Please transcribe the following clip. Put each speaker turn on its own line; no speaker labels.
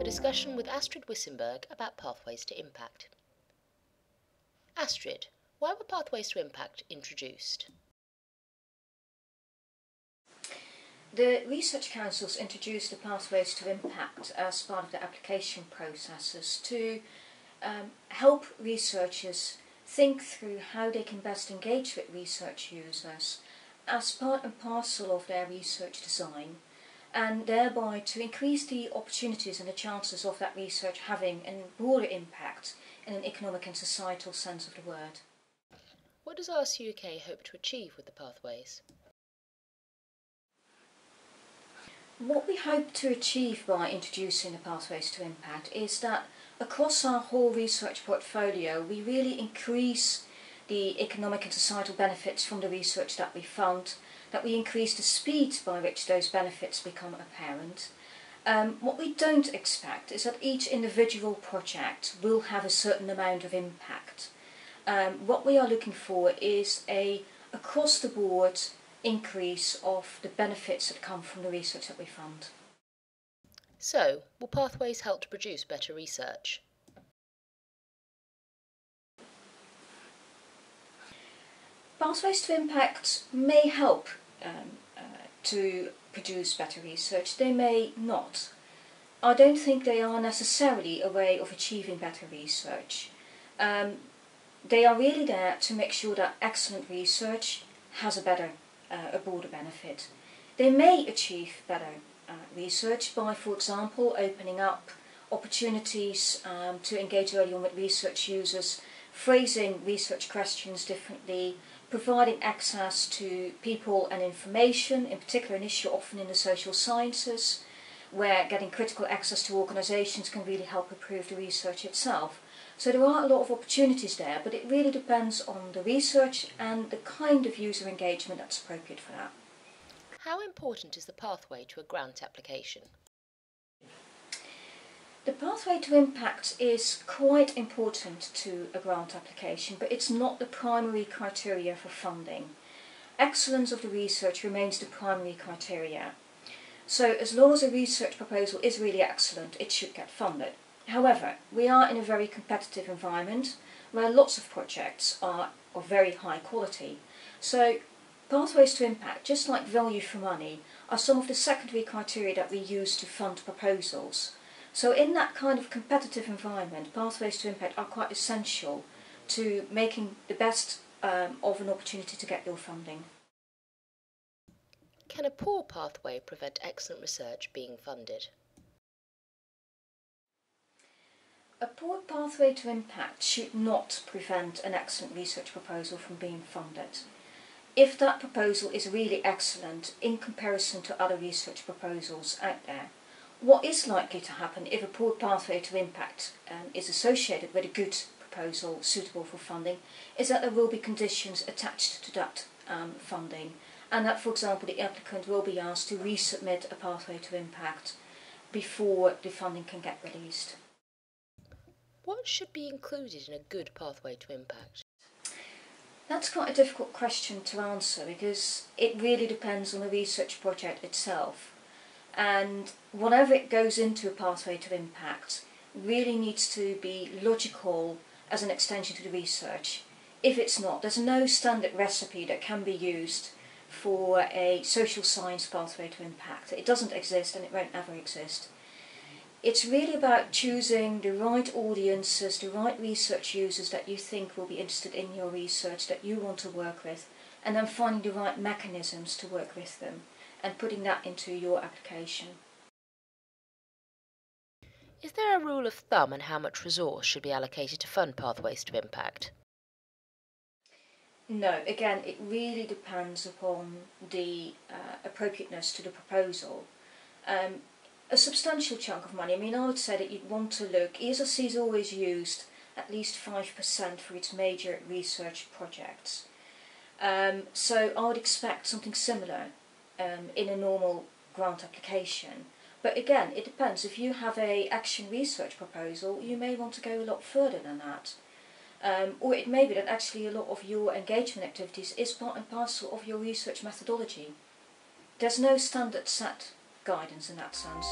a discussion with Astrid Wissenburg about Pathways to Impact. Astrid, why were Pathways to Impact introduced?
The Research Councils introduced the Pathways to Impact as part of the application processes to help researchers think through how they can best engage with research users as part and parcel of their research design, and thereby to increase the opportunities and the chances of that research having a broader impact in an economic and societal sense of the word.
What does RCUK hope to achieve with the Pathways?
What we hope to achieve by introducing the Pathways to Impact is that across our whole research portfolio we really increase the economic and societal benefits from the research that we fund, that we increase the speed by which those benefits become apparent. What we don't expect is that each individual project will have a certain amount of impact. What we are looking for is a across-the-board increase of the benefits that come from the research that we fund.
So, will Pathways help to produce better research?
Pathways to Impact may help to produce better research, they may not. I don't think they are necessarily a way of achieving better research. They are really there to make sure that excellent research has a broader benefit. They may achieve better research by, for example, opening up opportunities to engage early on with research users, phrasing research questions differently, providing access to people and information, in particular an issue often in the social sciences, where getting critical access to organisations can really help improve the research itself. So there are a lot of opportunities there, but it really depends on the research and the kind of user engagement that's appropriate for that.
How important is the pathway to a grant application?
The pathway to impact is quite important to a grant application, but it's not the primary criteria for funding. Excellence of the research remains the primary criteria. So as long as a research proposal is really excellent, it should get funded. However, we are in a very competitive environment where lots of projects are of very high quality. So Pathways to Impact, just like value for money, are some of the secondary criteria that we use to fund proposals. So in that kind of competitive environment, Pathways to Impact are quite essential to making the best of an opportunity to get your funding.
Can a poor pathway prevent excellent research being funded?
A poor pathway to impact should not prevent an excellent research proposal from being funded. If that proposal is really excellent in comparison to other research proposals out there, what is likely to happen if a poor pathway to impact is associated with a good proposal suitable for funding is that there will be conditions attached to that funding, and that, for example, the applicant will be asked to resubmit a pathway to impact before the funding can get released.
What should be included in a good pathway to impact?
That's quite a difficult question to answer because it really depends on the research project itself. And whatever it goes into a pathway to impact really needs to be logical as an extension to the research. If it's not, there's no standard recipe that can be used for a social science pathway to impact. It doesn't exist and it won't ever exist. It's really about choosing the right audiences, the right research users that you think will be interested in your research, that you want to work with, and then finding the right mechanisms to work with them and putting that into your application.
Is there a rule of thumb on how much resource should be allocated to fund Pathways to Impact?
No, again, it really depends upon the appropriateness to the proposal. A substantial chunk of money, I would say that you'd want to look, ESRC is always used at least 5% for its major research projects. So I would expect something similar in a normal grant application. But again, it depends. If you have an action research proposal, you may want to go a lot further than that. Or it may be that actually a lot of your engagement activities is part and parcel of your research methodology. There's no standard set guidance in that sense.